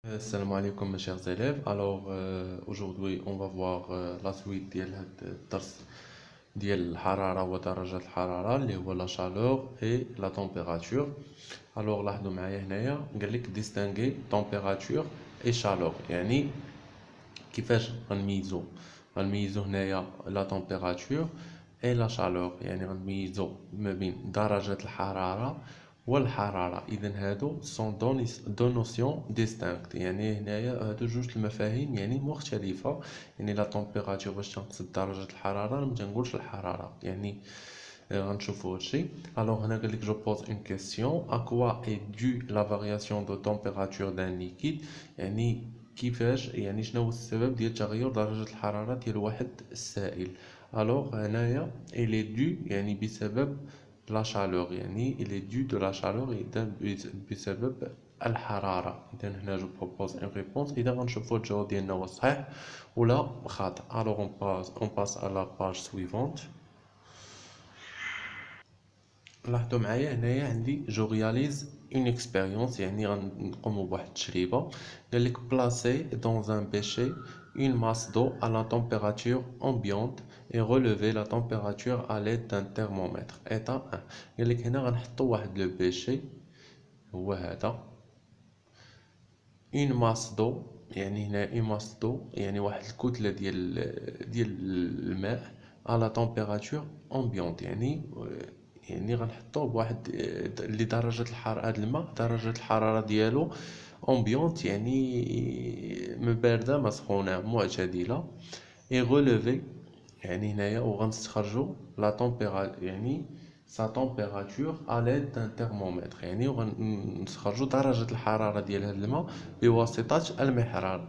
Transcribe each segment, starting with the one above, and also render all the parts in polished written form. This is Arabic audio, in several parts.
Salam alaikum mes chers élèves. Aujourd'hui on va voir la suite ديال هاد الدرس ديال الحرارة ودرجات الحرارة اللي هو la chaleur et la température. لاحظوا معايا هنايا قال لك distinguer température et chaleur، يعني كيفاش غنميزو هنايا لا température et la chaleur، يعني غنميزو ما بين درجة الحرارة والحرارة. إذن هادو سون دو نوسيون ديستانكت، يعني هنايا هادو جوج المفاهيم يعني مختلفة. يعني لا température باش تنقصد درجة الحرارة ما تنقولش الحرارة، يعني غنشوفو هادشي. هنا قالك جو بوز اون كيسيون à quoi est due la variation de température d'un liquide، يعني كيفاش، يعني شنو هو السبب ديال تغير درجة الحرارة ديال واحد السائل. هنايا il est dû يعني بسبب لا chaleur، يعني il est dû de la chaleur، إذا بسبب الحرارة. إذا هنا جو بروبوز اون ريبونس، إذا غنشوفو الجواب ديالنا واش صحيح ولا خاطئ. on passe à la page suivante. لاحظوا معايا هنايا عندي جو رياليز اون اكسبيريونس، يعني غنقومو بواحد التجربه. قالك بلاسي دون ان بيشي une masse d'eau à la température ambiante et relever la température à l'aide d'un thermomètre état 1. قالك هنا غنحطو واحد لو بيشي هو هذا une masse d'eau، يعني هنا une masse d'eau يعني واحد الكتله ديال الماء à la température ambiante، يعني غنحطوه بواحد اللي درجة الحرارة، هاد الماء درجة الحرارة ديالو امبيونت يعني ما باردة ما سخونة معتدلة. اي غولوفي يعني هنايا وغنستخرجو لا طومبيراتور، يعني سا طومبيراتور ا ليد دان ترمومتر، يعني وغنستخرجو درجة الحرارة ديال هاد الماء بواسطة المحرار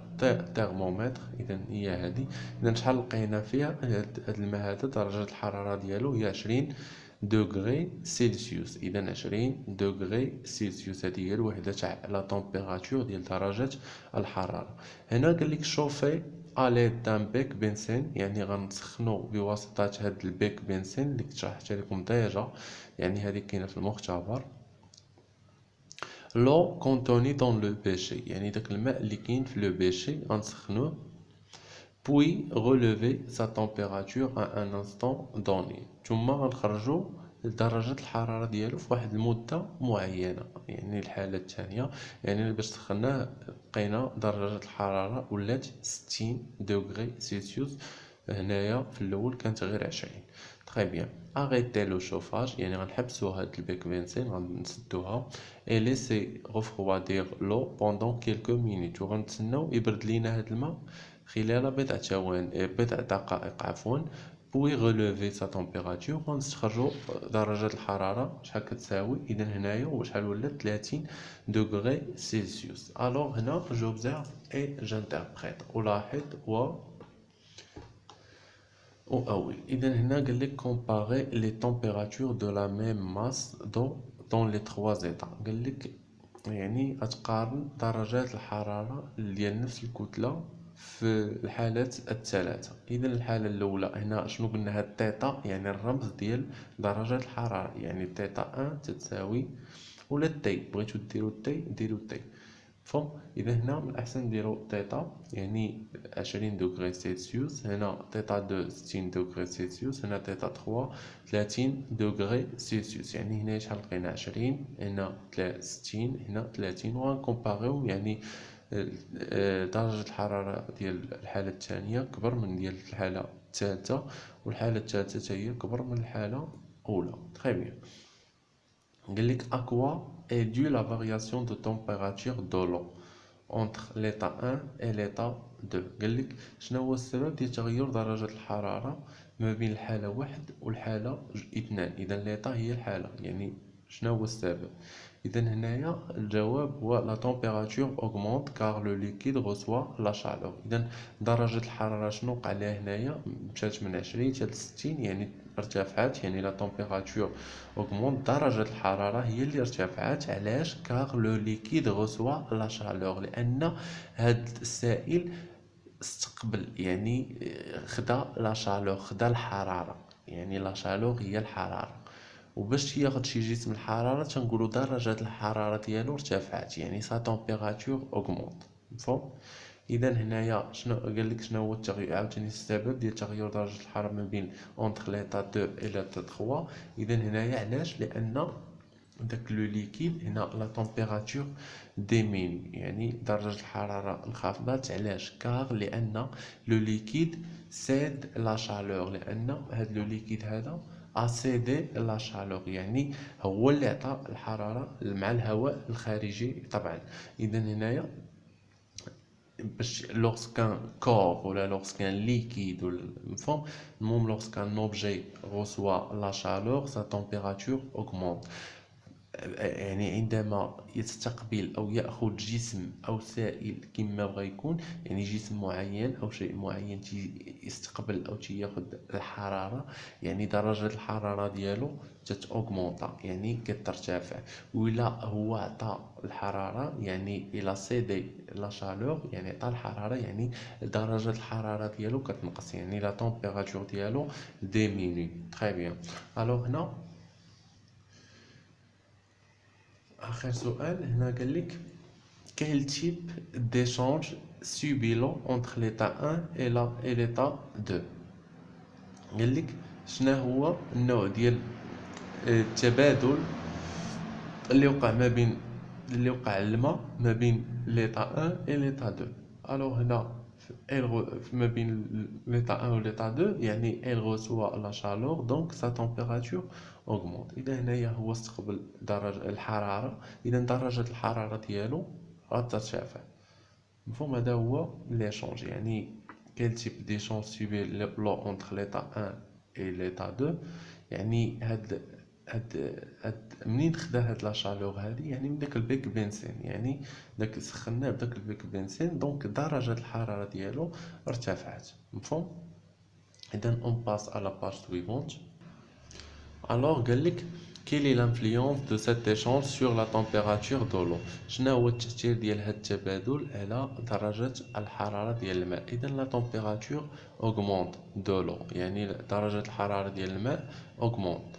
ترمومتر. اذا هي هادي. اذا شحال لقينا فيها هاد الماء هذا درجة الحرارة ديالو هي 20 دوغري سيلسيوس. اذا 20 دوغري سيلسيوس هذه هي الوحده تاع لا طومبيراتور ديال درجه الحراره. هنا قال لك شوفي الي دان بيك بنسين، يعني غنسخنو بواسطه هاد البيك بنسين اللي شرحتها لكم ديجا، يعني هذه كاينه في المختبر. لو كونتوني دون لو بيشي، يعني داك الماء اللي كاين في لو بيشي غنسخنوه. puis relever sa température à un instant donné، ثم غنخرجو درجة الحرارة ديالو في واحد المدة معينة. يعني الحالة الثانية، يعني باش سخناه لقينا درجة الحرارة ولات 60 دوغري سيلسيوس، هنايا في الأول كانت غير 20. تري بيان. arrêtez لو شوفاج، يعني غنحبسو هاد البيك بنسين غنسدوها. et laissez refroidir l'eau pendant quelques minutes، وغنتسناو يبرد لينا هاد الماء خلال بضع دقائق عفوا. بوي غولوفي سا طومبيراتور، غنستخرجو درجة الحرارة شحال كتساوي. إذا هنايا وشحال ولات 30 دوغري سيلسيوس. هنا j'observe et j'interprète، ألاحظ و أؤول. إذا هنا قال لك comparer les températures de la même masse d'eau dans les trois états. قال لك يعني أتقارن درجات الحرارة ديال نفس الكتلة في الحالات الثلاثة. إذا الحالة الأولى هنا شنو قلنا، هاد تيتا يعني الرمز ديال درجة الحرارة، يعني تيتا 1 تتساوي ولا تي، بغيتو ديرو تي ديرو تي. فهم. إذا هنا من الأحسن نديرو تيتا يعني 20 دوغري سيلسيوس، هنا تيتا 2 60 دوغري سيلسيوس، هنا تيتا 3 30 دوغري سيلسيوس. يعني هنا شحال لقينا 20، هنا 60، هنا 30، وغنكومباريو يعني درجة الحرارة ديال الحالة الثانية كبر من ديال الحالة الثالثة، والحالة الثالثة حتى هي كبر من الحالة الأولى. تري بيان. قال لك à quoi est due la variation de température de l'eau entre l'état 1 et l'état 2. قال لك شنو هو السبب ديال تغير درجة الحرارة ما بين الحالة 1 والحالة 2. إذا l'état هي الحالة، يعني شنو هو السبب. إذا هنايا الجواب هو لا température augmente car le liquide reçoit la chaleur. إذا درجة الحرارة شنو وقع لها هنايا، مشات من 20 حتى ل 60، يعني ارتفعت، يعني لا température augmente، درجة الحرارة هي اللي ارتفعت. علاش؟ car le liquide reçoit la chaleur، لأن هاد السائل استقبل، يعني خدا لا chaleur، خدا الحرارة، يعني لا chaleur هي الحرارة. وباش ياخد شي جسم الحرارة تنقولو درجة الحرارة ديالو ارتفعت، يعني سا température augmente. مفهوم؟ اذا هنايا شنو قال لك؟ شنو هو التغير عاوتاني السبب ديال تغير درجه الحراره ما بين اونتر ليطا 2 و ليطا 3؟ اذا هنايا علاش؟ لان داك لو ليكيد هنا لا تمبيراتور ديمين، يعني درجه الحراره انخفضت. علاش؟ كار لان لو ليكيد سيد لا شالور، لان هاد لو ليكيد هذا اسيدي لا شالور، يعني هو اللي عطى الحراره مع الهواء الخارجي طبعا. اذا هنايا باش lorsqu'un corps ولا lorsqu'un liquide مفهوم؟ المهم lorsqu'un objet reçoit la chaleur sa température augmente. يعني عندما يستقبل أو يأخذ جسم أو سائل كما بغى يكون، يعني جسم معين أو شيء معين يستقبل أو تياخذ الحرارة، يعني درجة الحرارة ديالو تتأوغمونطا، يعني كترتفع. وإلا هو عطى الحرارة يعني إلا سيدي لا شالور، يعني عطى الحرارة، يعني درجة الحرارة ديالو كتنقص، يعني لا تمبيراتور ديالو ديميني. تري بيان. ألوغ هنا آخر سؤال هنا قال لك quel type d'échange subit-on entre l'état 1 et l'état 2؟ قال لك شنو هو النوع ديال التبادل اللي وقع ما بين اللي وقع الماء ما بين l'état 1 et l'état 2؟ alors هنا ما بين l'état 1 و l'état 2 يعني elle reçoit la chaleur donc sa température augmente. اذا هنايا هو استقبل درجة الحرارة، اذا درجة الحرارة ديالو غترتفع. مفهوم؟ هذا هو ليشونج، يعني quel type d'échange subit l'eau entre l'état 1 et l'état 2؟ يعني هاد منين خدا هاد لا شالور هادي؟ يعني من داك البيك بنزين، يعني داك سخناه بداك البيك بنزين، دونك درجة الحرارة ديالو ارتفعت. مفهوم؟ اذا اون باس على باج سويفونت. Alors قال لك quelle est l'influence de cet échange sur la température de l'eau؟ شنو هو التأثير ديال هاد التبادل على درجة الحرارة ديال الماء؟ إذا la température augmente de l'eau، يعني درجة الحرارة ديال الماء augmente.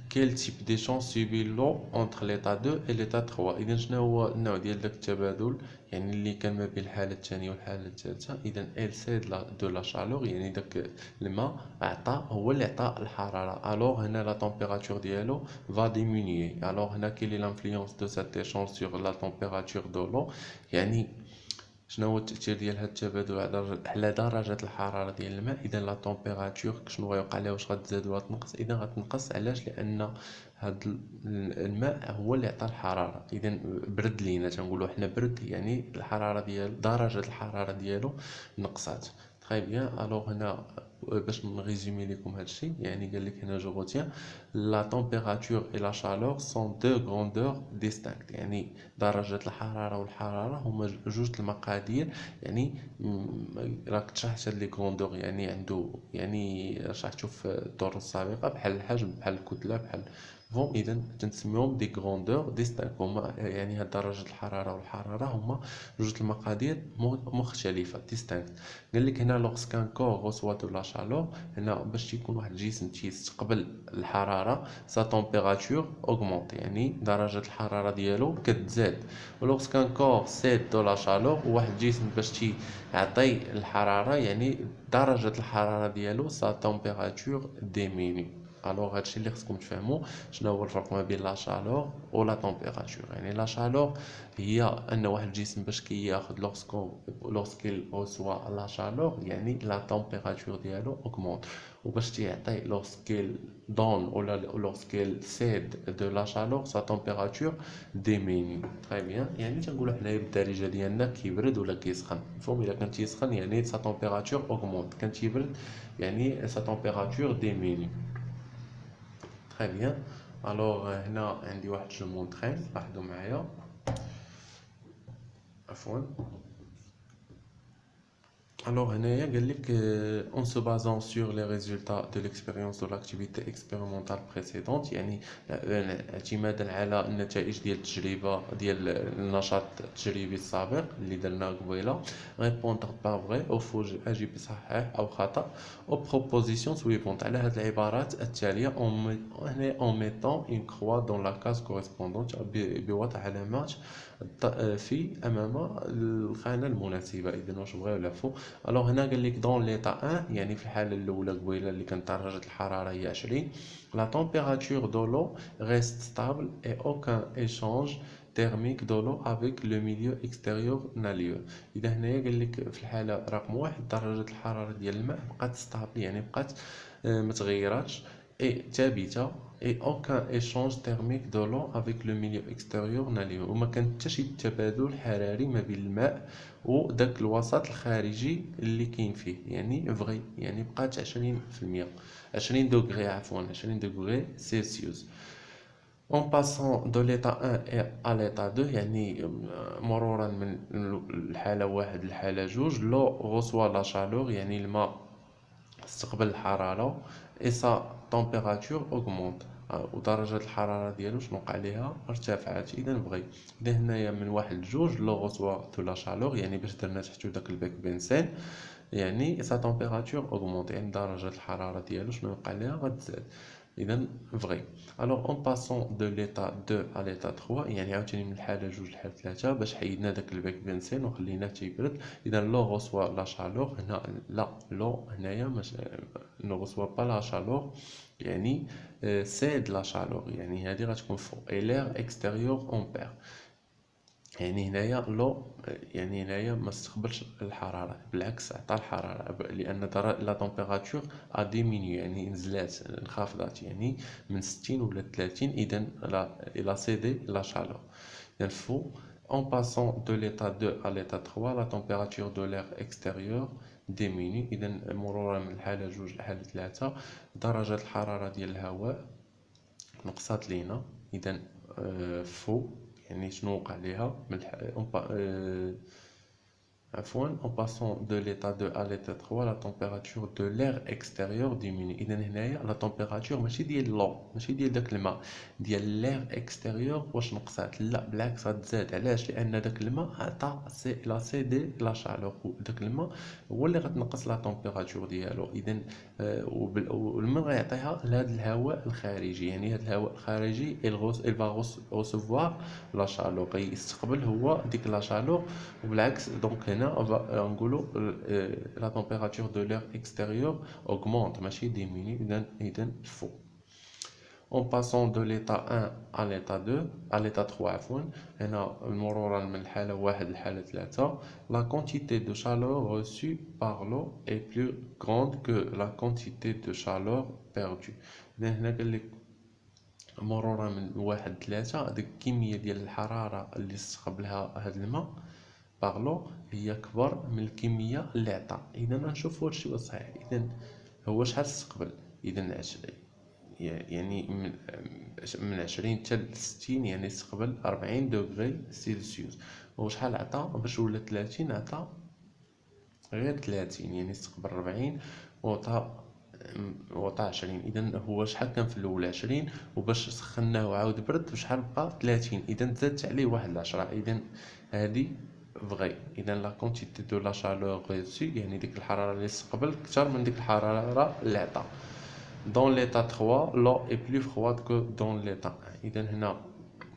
Quel type d'échange subit l'eau entre l'état 2 et l'état 3؟ إذا شنو هو النوع ديال داك التبادل يعني اللي كان ما بين الحالة الثانية والحالة الثالثة؟ إذا elle cède de la chaleur، يعني داك الماء عطى هو اللي عطى الحرارة. alors هنا la température ديالو va diminuer. alors هنا quelle est l'influence de cet échange sur la température de l'eau؟ يعني شنو هو التأثير ديال هاد التبادل على درجة الحرارة ديال الماء؟ إذا لا تمبيراتور شنو غيوقع ليها؟ واش غتزاد ولا تنقص؟ إذا غتنقص. علاش؟ لأن هاد الماء هو اللي عطى الحرارة. إذا برد لينا، تنقولو حنا برد، يعني الحرارة ديال درجة الحرارة ديالو نقصات. تري بيان. الوغ هنا باش نريزومي لكم هادشي، يعني قال لك هنا جو غوتيان لا تمبيراتور اي لا شالور سون دو غروندور ديستانكت، يعني درجة الحرارة والحرارة هما جوج المقادير. يعني راك تشرحت هاد لي غروندور، يعني عنده يعني شرحتو في الدروس السابقة، بحال الحجم بحال الكتلة بحال فهم. اذا تنسميهم دي غروندور ديستانك، هما يعني هاد درجة الحرارة والحرارة هما جوج المقادير مختلفة ديستانكت. قال لك هنا لوغسكان كور غوسوا دو لا شالور، هنا باش تيكون واحد الجسم تيستقبل الحرارة سا تمبيراتور اوغمونط، يعني درجة الحرارة ديالو كتزاد. ولوغسكان كور سيد دو لا شالور، واحد الجسم باش تيعطي الحرارة يعني درجة الحرارة ديالو سا تمبيراتور ديميني. الوغ هادشي اللي خصكم تفهموا شنو هو الفرق ما بين لا شالور و لا تمبيراتور. يعني لا شالور هي ان واحد الجسم باش كياخذ لوغسكيل ريسوا لا شالور يعني لا تمبيراتور ديالو اوغمونط، وباش تيعطي لوغسكيل دون ولا لوغسكيل سيد دو لا شالور سا تمبيراتور ديميني. تري بيان. يعني تنقولوا حنايا بالدارجه ديالنا كيبرد ولا كيسخن. مفهوم؟ الا كان تيسخن يعني سا تمبيراتور اوغمونط، كان تيبرد يعني سا تمبيراتور ديميني. Très bien. Alors هنا عندي واحد جو مونطري، لاحظوا معايا عفوا. Alors, هنايا قال لك en se basant sur les résultats de l'expérience de l'activité expérimentale précédente، يعني اعتمادا على النتائج ديال التجربة ديال النشاط التجريبي السابق اللي درناه قبيله. répondre pas vrai او فوج اجيب صحيح او خطأ aux propositions suivantes، على هاد العبارات التالية هنا en mettant une croix dans la case correspondante، بوضع علامات في امام الخانة المناسبة. اذا واش بغي ولا فو. الوغ هنا قال لك دون ليطا 1، يعني في الحاله الاولى قبيله اللي كانت درجه الحراره هي 20، لا تمبيراتور دو لو ريست ستابل اي اوكان ايشانج thermique de l'eau avec le milieu extérieur n'a lieu. اذا هنايا قال لك في الحاله رقم واحد درجه الحراره ديال الماء بقات ستابل، يعني بقات ما تغيراتش اي ثابته، اي اوكان ايشانج thermique de l'eau avec le milieu extérieur n'a lieu، وما كان حتى شي تبادل حراري ما بين الماء وداك الوسط الخارجي اللي كاين فيه، يعني فغي، يعني بقات 20%، 20 دوغري عفوا، 20 دوغري سيلسيوس. en passant de l'état 1 à l'état 2، يعني مرورا من الحالة واحد للحالة جوج، لو reçoit la chaleur، يعني الماء استقبل الحرارة، et sa température augmente، ودرجة الحرارة ديالو شنو وقع ليها ارتفعت. إذا بغي، إذا هنايا من واحد لجوج لو غوسوا دو لا شالور، يعني باش درنا تحتو داك البيك بنسين، يعني سا température augmente، يعني درجة الحرارة ديالو شنو وقع ليها غتزاد. إذا فغي. الوغ اون باسون دو ليتا 2 à ليتا 3، يعني عاوتاني من الحالة جوج للحالة ثلاثة باش حيدنا داك البيك بنسين وخليناه تيبرد. إذا لو غوسوا لا شالور، هنا لا، لو هنايا مش ne reçoit pas la chaleur، يعني cède la chaleur، يعني هذه غتكون فوق. et l'air extérieur en perd، يعني هنايا لو، يعني هنايا ما استقبلش الحرارة، بالعكس عطى الحرارة، لأن لا تمبيراتور ا ديمينيو، يعني نزلات انخفضت، يعني من 60 ولا 30. إذا إلا سيدي لا شالور. إذا فو en passant de l'état 2 à l'état 3 la température de l'air extérieur diminue، إذا مرورا من الحالة جوج لحالة ثلاثة درجة الحرارة ديال الهواء نقصات لينا. إذا فو، يعني شنو وقع ليها من عفوا en passant de l'état 2 à l'état 3 la température de l'air extérieur diminue. إذا هنايا لا تمبيراتور ماشي ديال لو، ماشي ديال داك الماء، ديال l'air extérieur واش نقصات، لا بالعكس غتزاد. علاش؟ لأن داك الماء عطى لا سيدي لا شالور، داك الماء هو اللي غتنقص لا تمبيراتور ديالو. إذا والماء غيعطيها لهذا الهواء الخارجي، يعني هذا الهواء الخارجي il va recevoir لا شالور، غيستقبل هو ديك لا شالور. وبالعكس دونك هنا نقولوا لا température de l'air extérieur augmente ماشي diminue. إذا فو. en passant de l'état 1 à l'état 2 à l'état 3 عفوا، هنا مرورا من الحالة واحد للحالة ثلاثة la quantité de chaleur reçue par l'eau est plus grande que la quantité de chaleur perdue. إذا هنا قال لك مرورا من واحد لثلاثة هذيك الكمية ديال الحرارة اللي استقبلها هذا الماء باغلو هي كبر من الكمية اللي عطا. إذا نشوفو هادشي واش صحيح. إذا هو شحال استقبل؟ إذا يعني من 20 حتى ل 60، يعني استقبل 40 دوغري سيلسيوس. وشحال عطا باش ولا 30؟ عطا غير 30، يعني استقبل 40 وعطا 20. اذا هو شحال كان في الاول 20، وباش سخناه وعاود برد شحال بقى 30، اذا زادت عليه واحد 10. اذا هذه فغي. اذا لا كونتيتي دو لا شالور ريسي، يعني ديك الحراره اللي استقبل اكثر من ديك الحراره اللي عطا. دون ليتا 3 لو اي بلو فرواد كو دون ليتا 1. اذا هنا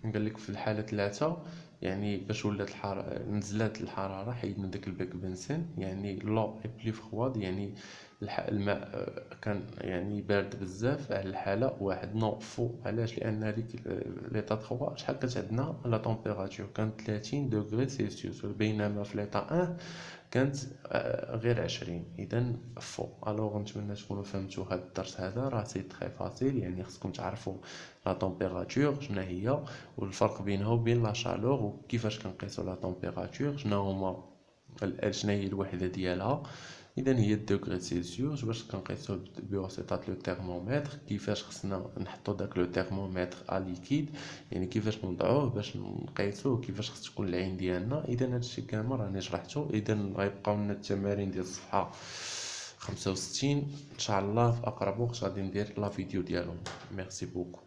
قال لك في الحاله 3 يعني باش ولات الحراره نزلات الحراره حيدنا داك البيك بنسين، يعني لو اي بلو فرواد، يعني الماء كان يعني بارد بزاف على الحاله واحد. نو فو. علاش؟ لان هذيك ليطا 3 شحال كانت عندنا لا طومبيراتور كانت 30 دوغري سيلسيوس، بينما في ليطا 1 كانت غير 20. اذا فو. الوغ نتمنى تكونوا فهمتوا هذا الدرس هذا، راه سي تري فاسيل، يعني خصكم تعرفوا لا طومبيراتور شنو هي والفرق بينها وبين لا شالور، وكيفاش كنقيسوا لا طومبيراتور، شنو هما شنو هي الوحده ديالها. اذا هي الدوغري سيلسيوس. باش كنقيسو بواسطه لو ترمومتر، كيفاش خصنا نحطو داك لو ترمومتر ا ليكيد، يعني كيفاش نوضعوه باش نقيسوه، كيفاش خص تكون العين ديالنا. اذا هادشي كامل راني شرحته. اذا غيبقاو لنا التمارين ديال الصفحه 65 ان شاء الله. في اقرب وقت غادي ندير لا فيديو ديالهم. ميرسي بوكو.